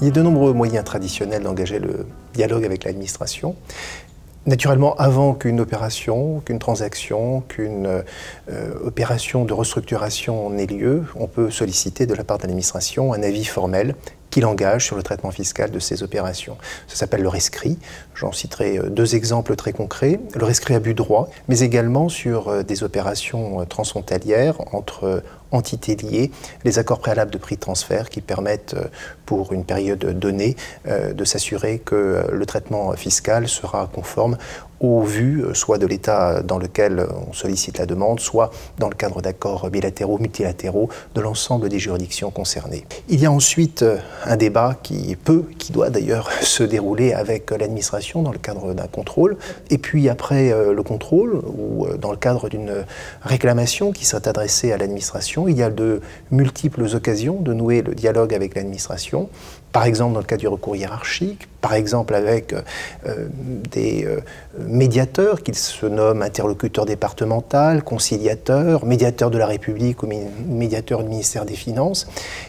Il y a de nombreux moyens traditionnels d'engager le dialogue avec l'administration. Naturellement, avant qu'une opération, qu'une transaction, qu'une opération de restructuration n'ait lieu, on peut solliciter de la part de l'administration un avis formel qui l'engage sur le traitement fiscal de ces opérations. Ça s'appelle le rescrit. J'en citerai deux exemples très concrets. Le rescrit à but droit, mais également sur des opérations transfrontalières entre entités liées, les accords préalables de prix de transfert qui permettent, pour une période donnée, de s'assurer que le traitement fiscal sera conforme au vu soit de l'État dans lequel on sollicite la demande, soit dans le cadre d'accords bilatéraux, multilatéraux de l'ensemble des juridictions concernées. Il y a ensuite un débat qui doit d'ailleurs se dérouler avec l'administration dans le cadre d'un contrôle. Et puis après le contrôle, ou dans le cadre d'une réclamation qui serait adressée à l'administration, il y a de multiples occasions de nouer le dialogue avec l'administration. Par exemple dans le cas du recours hiérarchique, par exemple avec des médiateurs qui se nomment interlocuteurs départemental, conciliateurs, médiateurs de la République ou médiateurs du ministère des Finances.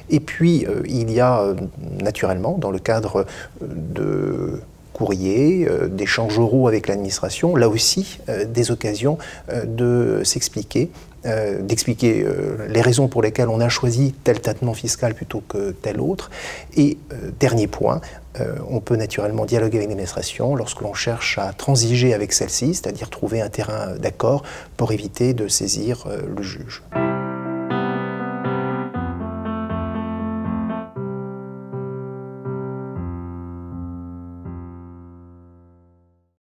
Et puis il y a naturellement dans le cadre de courriers, d'échanges oraux avec l'administration, là aussi des occasions de s'expliquer, d'expliquer les raisons pour lesquelles on a choisi tel traitement fiscal plutôt que tel autre. Et dernier point, on peut naturellement dialoguer avec l'administration lorsque l'on cherche à transiger avec celle-ci, c'est-à-dire trouver un terrain d'accord pour éviter de saisir le juge.